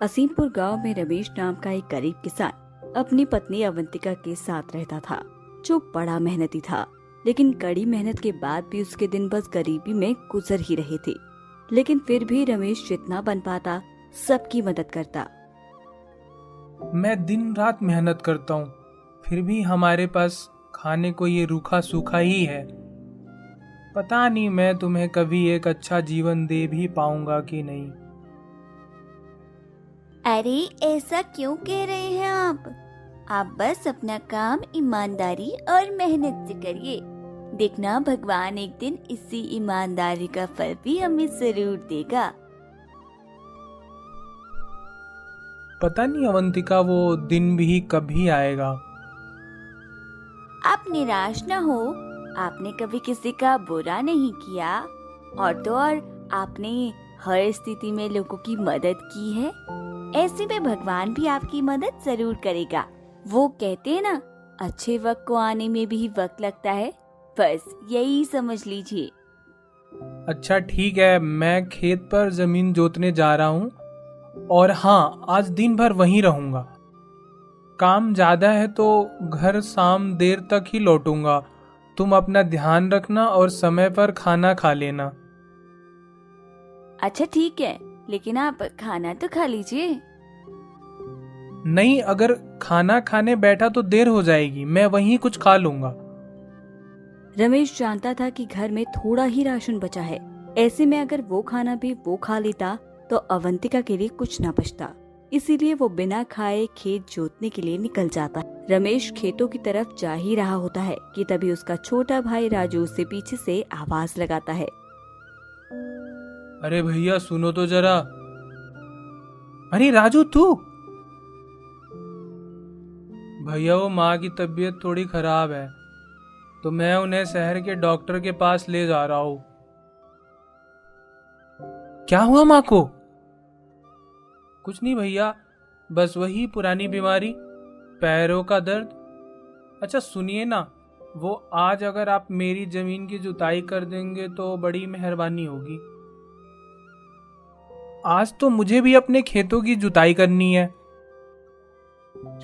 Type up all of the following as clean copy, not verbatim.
असीमपुर गांव में रमेश नाम का एक गरीब किसान अपनी पत्नी अवंतिका के साथ रहता था, जो बड़ा मेहनती था। लेकिन कड़ी मेहनत के बाद भी उसके दिन बस गरीबी में गुजर ही रहे थे। लेकिन फिर भी रमेश जितना बन पाता सबकी मदद करता। मैं दिन रात मेहनत करता हूँ, फिर भी हमारे पास खाने को ये रूखा सूखा ही है। पता नहीं मैं तुम्हें कभी एक अच्छा जीवन दे भी पाऊंगा कि नहीं। अरे ऐसा क्यों कह रहे हैं आप बस अपना काम ईमानदारी और मेहनत से करिए। देखना भगवान एक दिन इसी ईमानदारी का फल भी हमें जरूर देगा। पता नहीं अवंतिका वो दिन भी कभी आएगा। आप निराश न हो, आपने कभी किसी का बुरा नहीं किया, और तो और आपने हर स्थिति में लोगों की मदद की है। ऐसे में भगवान भी आपकी मदद जरूर करेगा। वो कहते हैं ना, अच्छे वक्त को आने में भी वक्त लगता है, बस यही समझ लीजिए। अच्छा ठीक है, मैं खेत पर जमीन जोतने जा रहा हूँ और हाँ, आज दिन भर वहीं रहूंगा। काम ज्यादा है तो घर शाम देर तक ही लौटूंगा। तुम अपना ध्यान रखना और समय पर खाना खा लेना। अच्छा ठीक है, लेकिन आप खाना तो खा लीजिए। नहीं, अगर खाना खाने बैठा तो देर हो जाएगी, मैं वहीं कुछ खा लूंगा। रमेश जानता था कि घर में थोड़ा ही राशन बचा है। ऐसे में अगर वो खाना भी वो खा लेता तो अवंतिका के लिए कुछ ना बचता। इसीलिए वो बिना खाए खेत जोतने के लिए निकल जाता। रमेश खेतों की तरफ जा ही रहा होता है कि तभी उसका छोटा भाई राजू उससे पीछे से आवाज लगाता है। अरे भैया सुनो तो जरा। अरे राजू तू? भैया वो माँ की तबीयत थोड़ी खराब है, तो मैं उन्हें शहर के डॉक्टर के पास ले जा रहा हूँ। क्या हुआ माँ को? कुछ नहीं भैया, बस वही पुरानी बीमारी, पैरों का दर्द। अच्छा सुनिए ना, वो आज अगर आप मेरी जमीन की जुताई कर देंगे तो बड़ी मेहरबानी होगी। आज तो मुझे भी अपने खेतों की जुताई करनी है।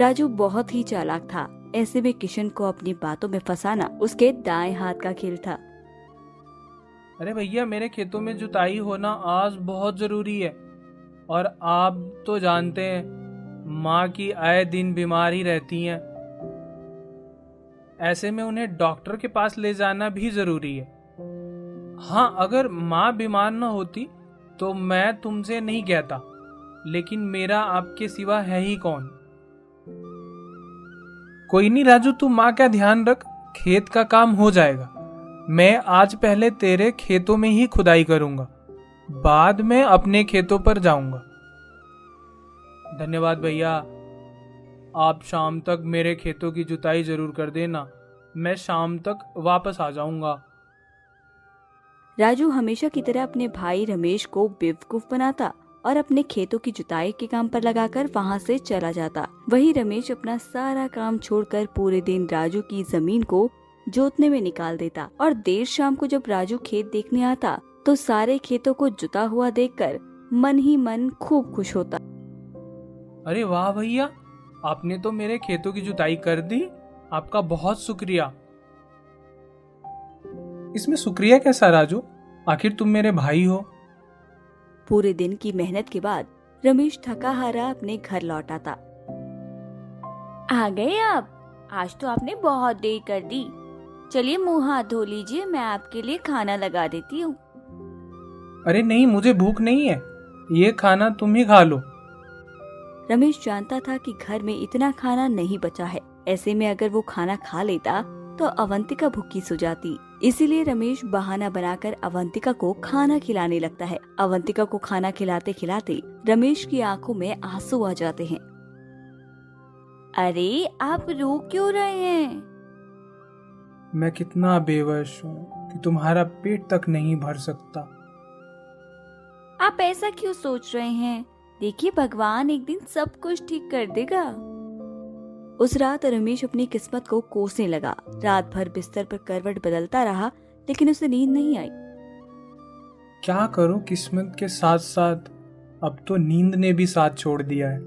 राजू बहुत ही चालाक था। ऐसे में किशन को अपनी बातों में फंसाना उसके दाएं हाथ का खेल था। अरे भैया, मेरे खेतों में जुताई होना आज बहुत जरूरी है, और आप तो जानते हैं माँ की आए दिन बीमार ही रहती हैं। ऐसे में उन्हें डॉक्टर के पास ले जाना भी जरूरी है। हाँ, अगर माँ बीमार न होती तो मैं तुमसे नहीं कहता, लेकिन मेरा आपके सिवा है ही कौन। कोई नहीं राजू, तू माँ का ध्यान रख, खेत का काम हो जाएगा। मैं आज पहले तेरे खेतों में ही खुदाई करूंगा, बाद में अपने खेतों पर जाऊंगा। धन्यवाद भैया, आप शाम तक मेरे खेतों की जुताई जरूर कर देना, मैं शाम तक वापस आ जाऊंगा। राजू हमेशा की तरह अपने भाई रमेश को बेवकूफ बनाता और अपने खेतों की जुताई के काम पर लगाकर वहाँ से चला जाता। वही रमेश अपना सारा काम छोड़कर पूरे दिन राजू की जमीन को जोतने में निकाल देता। और देर शाम को जब राजू खेत देखने आता तो सारे खेतों को जुता हुआ देखकर मन ही मन खूब खुश होता। अरे वाह भैया, आपने तो मेरे खेतों की जुताई कर दी, आपका बहुत शुक्रिया। इसमें शुक्रिया कैसा राजू, आखिर तुम मेरे भाई हो। पूरे दिन की मेहनत के बाद रमेश थका हारा अपने घर लौट आता। आ गए आप? आज तो आपने बहुत देर कर दी। चलिए मुंह हाथ धो लीजिए, मैं आपके लिए खाना लगा देती हूँ। अरे नहीं, मुझे भूख नहीं है, ये खाना तुम ही खा लो। रमेश जानता था कि घर में इतना खाना नहीं बचा है। ऐसे में अगर वो खाना खा लेता तो अवंतिका भूखी सो जाती। इसीलिए रमेश बहाना बनाकर अवंतिका को खाना खिलाने लगता है। अवंतिका को खाना खिलाते खिलाते रमेश की आंखों में आंसू आ जाते हैं। अरे आप रो क्यों रहे हैं? मैं कितना बेवश हूँ कि तुम्हारा पेट तक नहीं भर सकता। आप ऐसा क्यों सोच रहे हैं? देखिए भगवान एक दिन सब कुछ ठीक कर देगा। उस रात रमेश अपनी किस्मत को कोसने लगा। रात भर बिस्तर पर करवट बदलता रहा, लेकिन उसे नींद नहीं आई। क्या करूं किस्मत के साथ साथ अब तो नींद ने भी साथ छोड़ दिया है।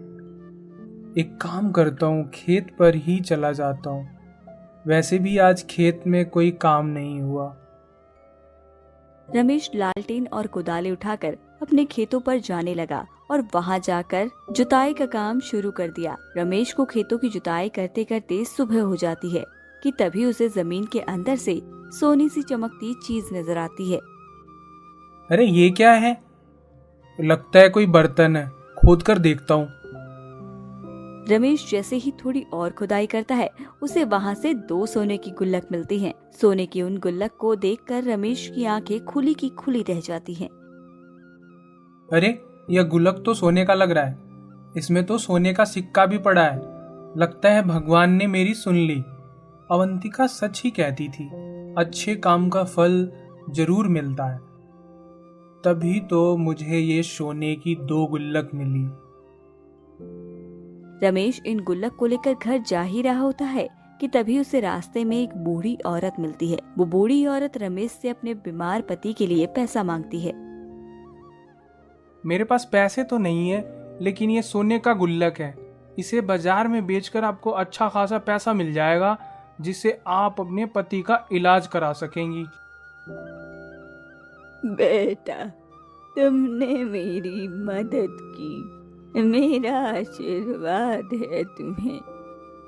एक काम करता हूँ, खेत पर ही चला जाता हूँ। वैसे भी आज खेत में कोई काम नहीं हुआ। रमेश लालटेन और कुदाली उठाकर अपने खेतों पर जाने लगा और वहां जाकर जुताई का काम शुरू कर दिया। रमेश को खेतों की जुताई करते करते सुबह हो जाती है कि तभी उसे जमीन के अंदर से सोनी सी चमकती चीज नजर आती है। अरे ये क्या है? लगता है कोई बर्तन है, खोद कर देखता हूँ। रमेश जैसे ही थोड़ी और खुदाई करता है, उसे वहां से 2 सोने की गुल्लक मिलती हैं। सोने की उन गुल्लक को देखकर रमेश की आंखें खुली की खुली रह जाती हैं। अरे यह गुल्लक तो सोने का लग रहा है। इसमें तो सोने का सिक्का भी पड़ा है। लगता है भगवान ने मेरी सुन ली। अवंतिका सच ही कहती थी, अच्छे काम का फल जरूर मिलता है। तभी तो मुझे ये सोने की 2 गुल्लक मिली। रमेश इन गुल्लक को लेकर घर जा ही रहा होता है कि तभी उसे रास्ते में एक बूढ़ी औरत मिलती है। वो बूढ़ी औरत रमेश से अपने बीमार पति के लिए पैसा मांगती है। मेरे पास पैसे तो नहीं है, लेकिन ये सोने का गुल्लक है। इसे बाजार में बेचकर आपको अच्छा खासा पैसा मिल जाएगा, जिससे आप अपने पति का इलाज करा सकेंगी। बेटा, तुमने मेरी मदद की, मेरा आशीर्वाद है तुम्हें।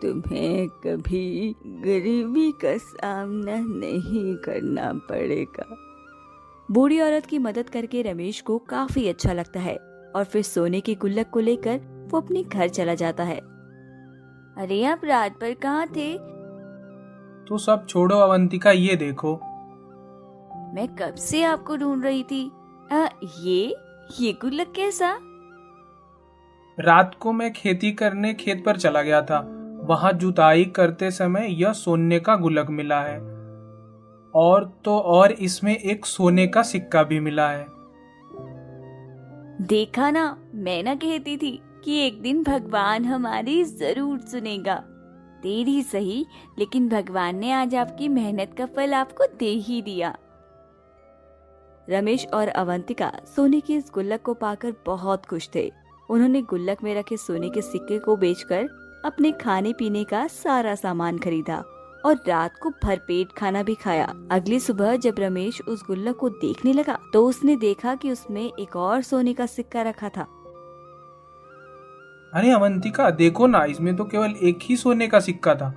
तुम्हें कभी गरीबी का सामना नहीं करना पड़ेगा। बूढ़ी औरत की मदद करके रमेश को काफी अच्छा लगता है और फिर सोने की गुल्लक को लेकर वो अपने घर चला जाता है। अरे आप रात भर कहाँ थे? तो सब छोड़ो अवंतिका, ये देखो। मैं कब से आपको ढूंढ रही थी। ये गुल्लक कैसा? रात को मैं खेती करने खेत पर चला गया था। वहां जुताई करते समय यह सोने का गुल्लक मिला है, और तो और इसमें एक सोने का सिक्का भी मिला है। देखा ना, मैं ना कहती थी कि एक दिन भगवान हमारी जरूर सुनेगा। देर ही सही, लेकिन भगवान ने आज आपकी मेहनत का फल आपको दे ही दिया। रमेश और अवंतिका सोने की इस गुल्लक को पाकर बहुत खुश थे। उन्होंने गुल्लक में रखे सोने के सिक्के को बेचकर अपने खाने पीने का सारा सामान खरीदा और रात को भरपेट खाना भी खाया। अगली सुबह जब रमेश उस गुल्लक को देखने लगा तो उसने देखा कि उसमें एक और सोने का सिक्का रखा था। अरे अवंतिका, देखो ना, इसमें तो केवल एक ही सोने का सिक्का था,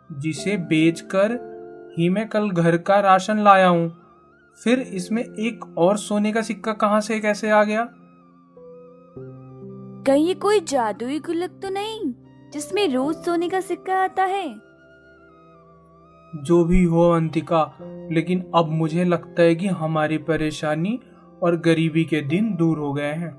जिसे बेचकर ही मैं कल घर का राशन लाया हूँ। फिर इसमें एक और सोने का सिक्का कहाँ से कैसे आ गया? कहीं ये कोई जादुई गुल्लक तो नहीं जिसमें रोज सोने का सिक्का आता है? जो भी हो अवंतिका, लेकिन अब मुझे लगता है कि हमारी परेशानी और गरीबी के दिन दूर हो गए हैं।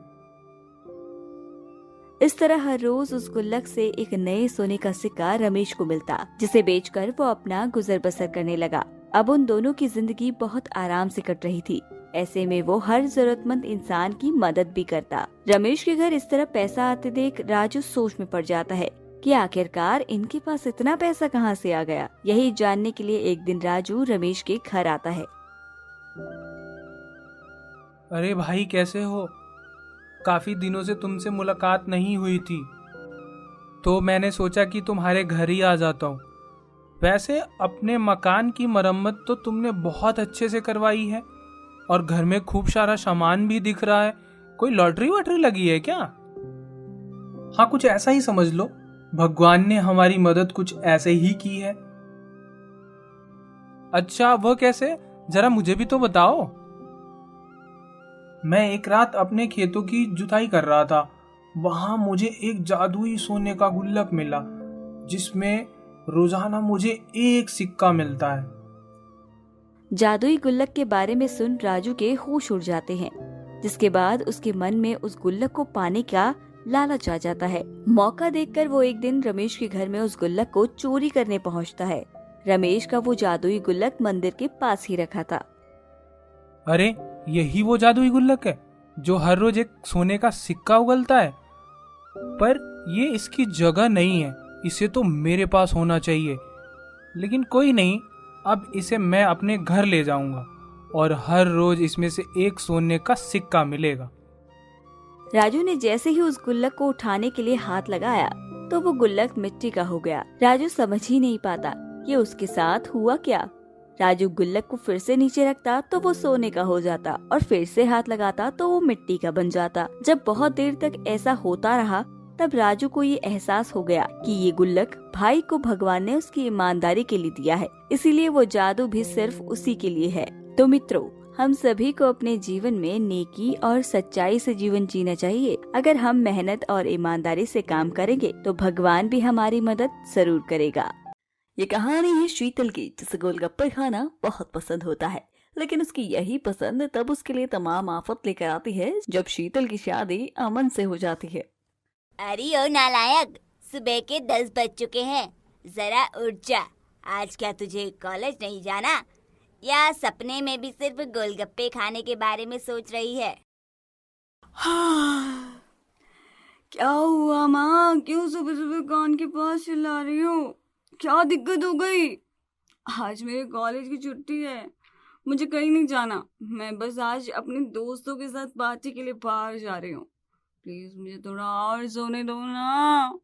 इस तरह हर रोज उस गुल्लक से एक नए सोने का सिक्का रमेश को मिलता, जिसे बेचकर वो अपना गुजर बसर करने लगा। अब उन दोनों की जिंदगी बहुत आराम से कट रही थी। ऐसे में वो हर जरूरतमंद इंसान की मदद भी करता। रमेश के घर इस तरह पैसा आते देख राजू सोच में पड़ जाता है कि आखिरकार इनके पास इतना पैसा कहाँ से आ गया। यही जानने के लिए एक दिन राजू रमेश के घर आता है। अरे भाई, कैसे हो? काफी दिनों से तुमसे मुलाकात नहीं हुई थी, तो मैंने सोचा कि तुम्हारे घर ही आ जाता हूँ। वैसे अपने मकान की मरम्मत तो तुमने बहुत अच्छे से करवाई है, और घर में खूब सारा सामान भी दिख रहा है। कोई लॉटरी वॉटरी लगी है क्या? हाँ, कुछ ऐसा ही समझ लो। भगवान ने हमारी मदद कुछ ऐसे ही की है। अच्छा, वह कैसे? जरा मुझे भी तो बताओ। मैं एक रात अपने खेतों की जुताई कर रहा था। वहां मुझे एक जादुई सोने का गुल्लक मिला, जिसमें रोजाना मुझे एक सिक्का मिलता है। जादुई गुल्लक के बारे में सुन राजू के होश उड़ जाते हैं, जिसके बाद उसके मन में उस गुल्लक को पाने का लालच आ जाता है। मौका देखकर वो एक दिन रमेश के घर में उस गुल्लक को चोरी करने पहुंचता है। रमेश का वो जादुई गुल्लक मंदिर के पास ही रखा था। अरे, यही वो जादुई गुल्लक है जो हर रोज एक सोने का सिक्का उगलता है। पर ये इसकी जगह नहीं है। इसे तो मेरे पास होना चाहिए। लेकिन कोई नहीं, अब इसे मैं अपने घर ले जाऊंगा और हर रोज इसमें से एक सोने का सिक्का मिलेगा। राजू ने जैसे ही उस गुल्लक को उठाने के लिए हाथ लगाया तो वो गुल्लक मिट्टी का हो गया। राजू समझ ही नहीं पाता कि उसके साथ हुआ क्या। राजू गुल्लक को फिर से नीचे रखता तो वो सोने का हो जाता और फिर से हाथ लगाता तो वो मिट्टी का बन जाता। जब बहुत देर तक ऐसा होता रहा तब राजू को ये एहसास हो गया कि ये गुल्लक भाई को भगवान ने उसकी ईमानदारी के लिए दिया है, इसीलिए वो जादू भी सिर्फ उसी के लिए है। तो मित्रों, हम सभी को अपने जीवन में नेकी और सच्चाई से जीवन जीना चाहिए। अगर हम मेहनत और ईमानदारी से काम करेंगे तो भगवान भी हमारी मदद जरूर करेगा। ये कहानी है शीतल की, जिसे गोलगप्पे खाना बहुत पसंद होता है, लेकिन उसकी यही पसंद तब उसके लिए तमाम आफत लेकर आती है जब शीतल की शादी अमन से हो जाती है। अरे ओ नालायक, सुबह के 10 बज चुके हैं, जरा उठ जा। आज क्या तुझे कॉलेज नहीं जाना, या सपने में भी सिर्फ गोलगप्पे खाने के बारे में सोच रही है? क्या हुआ माँ? क्यों सुबह सुबह कान के पास चिल्ला रही हो? क्या दिक्कत हो गई? आज मेरे कॉलेज की छुट्टी है, मुझे कहीं नहीं जाना। मैं बस आज अपने दोस्तों के साथ पार्टी के लिए बाहर जा रही हूँ। प्लीज मुझे थोड़ा और सोने दो ना।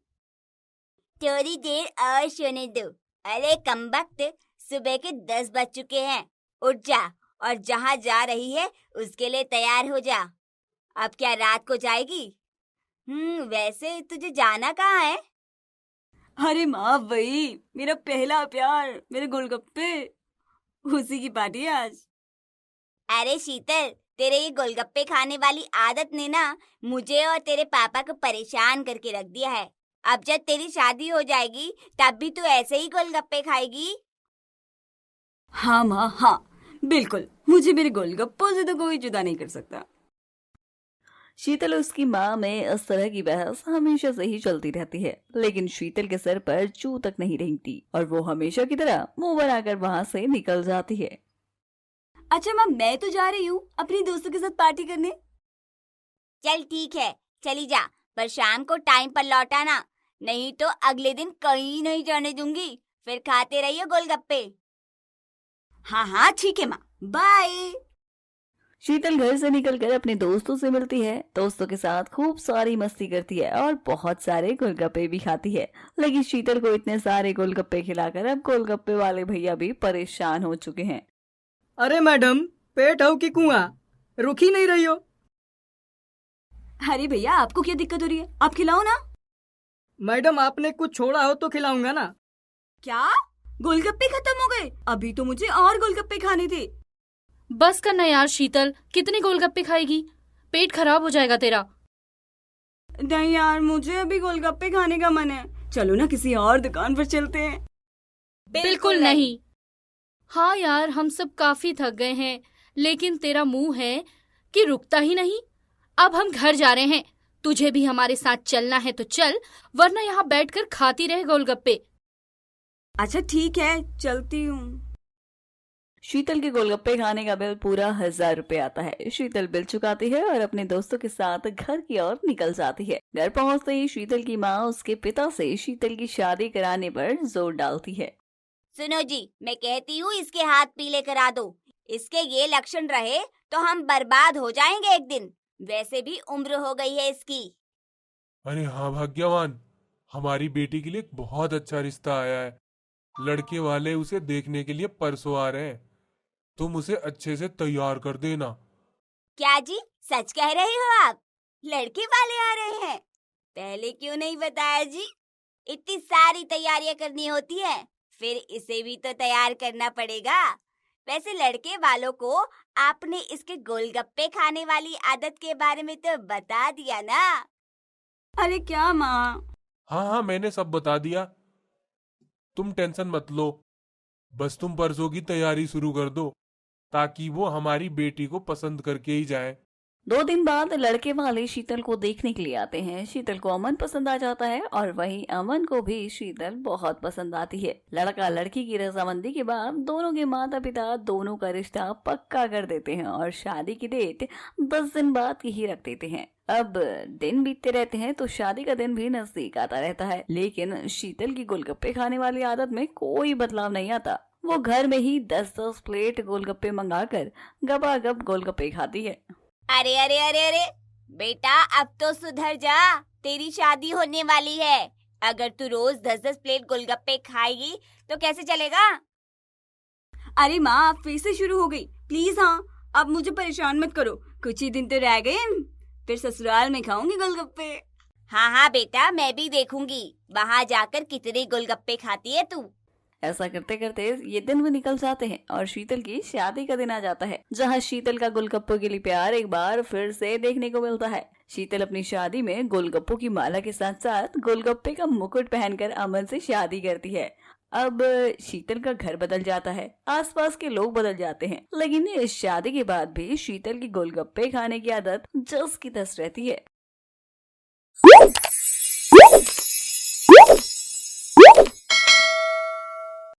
थोड़ी देर और सोने दो। अरे कमबख्त, सुबह के 10 बज चुके हैं, उठ जा और जहाँ जा रही है उसके लिए तैयार हो जा। अब क्या रात को जाएगी? वैसे तुझे जाना कहाँ है? अरे माँ, वही मेरा पहला प्यार, मेरे गोलगप्पे, उसी की पार्टी है आज। अरे शीतल, तेरे ये गोलगप्पे खाने वाली आदत ने ना मुझे और तेरे पापा को परेशान करके रख दिया है। अब जब तेरी शादी हो जाएगी तब भी तू ऐसे ही गोलगप्पे खाएगी? हाँ माँ, हाँ बिल्कुल, मुझे मेरे गोलगप्पों से तो कोई जुदा नहीं कर सकता। शीतल और उसकी माँ में इस तरह की बहस हमेशा से ही चलती रहती है, लेकिन शीतल के सर पर जू तक नहीं रेंगती और वो हमेशा की तरह मुंह बनाकर वहाँ से निकल जाती है। अच्छा माँ, मैं तो जा रही हूँ अपनी दोस्तों के साथ पार्टी करने। चल ठीक है, चली जा, पर शाम को टाइम पर लौटाना, नहीं तो अगले दिन कहीं नहीं जाने दूंगी। फिर खाते रहिए गोलगप्पे। हाँ हाँ ठीक है माँ, बाय। शीतल घर से निकलकर अपने दोस्तों से मिलती है, दोस्तों के साथ खूब सारी मस्ती करती है और बहुत सारे गोलगप्पे भी खाती है। लेकिन शीतल को इतने सारे गोलगप्पे खिलाकर अब गोलगप्पे वाले भैया भी परेशान हो चुके हैं। अरे मैडम, पेट हो कि कुआं, रुक ही नहीं रही हो। अरे भैया, आपको क्या दिक्कत हो रही है? आप खिलाओ ना। मैडम, आपने कुछ छोड़ा हो तो खिलाऊंगा ना। क्या गोलगप्पे खत्म हो गए? अभी तो मुझे और गोलगप्पे खाने थे। बस करना यार शीतल, कितने गोलगप्पे खाएगी? पेट खराब हो जाएगा तेरा। नहीं यार, मुझे अभी गोलगप्पे खाने का मन है। चलो ना किसी और दुकान पर चलते हैं। बिल्कुल नहीं। हाँ यार, हम सब काफी थक गए हैं, लेकिन तेरा मुंह है कि रुकता ही नहीं। अब हम घर जा रहे हैं, तुझे भी हमारे साथ चलना है तो चल, वरना यहाँ बैठकर खाती रहे गोलगप्पे। अच्छा ठीक है, चलती हूँ। शीतल के गोलगप्पे खाने का बिल पूरा 1000 रुपए आता है। शीतल बिल चुकाती है और अपने दोस्तों के साथ घर की ओर निकल जाती है। घर पहुंचते ही शीतल की माँ उसके पिता से शीतल की शादी कराने पर जोर डालती है। सुनो जी, मैं कहती हूँ इसके हाथ पीले करा दो। इसके ये लक्षण रहे तो हम बर्बाद हो जाएंगे एक दिन। वैसे भी उम्र हो गई है इसकी। अरे हाँ भाग्यवान, हमारी बेटी के लिए एक बहुत अच्छा रिश्ता आया है। लड़के वाले उसे देखने के लिए परसों आ रहे हैं। तुम उसे अच्छे से तैयार कर देना। क्या जी, सच कह रहे हो आप? लड़के वाले आ रहे हैं? पहले क्यों नहीं बताया जी? इतनी सारी तैयारियां करनी होती है, फिर इसे भी तो तैयार करना पड़ेगा। वैसे लड़के वालों को आपने इसके गोलगप्पे खाने वाली आदत के बारे में तो बता दिया ना? अरे क्या माँ? हाँ हाँ, मैंने सब बता दिया। तुम टेंशन मत लो, बस तुम परसों की तैयारी शुरू कर दो ताकि वो हमारी बेटी को पसंद करके ही जाए। 2 दिन बाद लड़के वाले शीतल को देखने के लिए आते हैं। शीतल को अमन पसंद आ जाता है और वहीं अमन को भी शीतल बहुत पसंद आती है। लड़का लड़की की रजामंदी के बाद दोनों के माता पिता दोनों का रिश्ता पक्का कर देते हैं और शादी की डेट 10 दिन बाद की ही रख देते हैं। अब दिन बीतते रहते हैं तो शादी का दिन भी नजदीक आता रहता है, लेकिन शीतल की गोलगप्पे खाने वाली आदत में कोई बदलाव नहीं आता। वो घर में ही 10-10 प्लेट गोलगप्पे मंगाकर गपागप गोलगप्पे खाती है। अरे अरे अरे अरे, बेटा अब तो सुधर जा, तेरी शादी होने वाली है। अगर तू रोज 10-10 प्लेट गोलगप्पे खाएगी तो कैसे चलेगा? अरे माँ, आप फिर से शुरू हो गई। प्लीज हाँ, अब मुझे परेशान मत करो। कुछ ही दिन तो रह गए, फिर ससुराल में खाऊंगी गोलगप्पे। हाँ हाँ बेटा, मैं भी देखूंगी वहाँ जाकर कितने गोलगप्पे खाती है तू। ऐसा करते करते ये दिन भी निकल जाते हैं और शीतल की शादी का दिन आ जाता है, जहाँ शीतल का गोलगप्पों के लिए प्यार एक बार फिर से देखने को मिलता है। शीतल अपनी शादी में गोलगप्पों की माला के साथ साथ गोलगप्पे का मुकुट पहनकर अमन से शादी करती है। अब शीतल का घर बदल जाता है, आसपास के लोग बदल जाते हैं, लेकिन इस शादी के बाद भी शीतल की गोलगप्पे खाने की आदत जस की तस रहती है।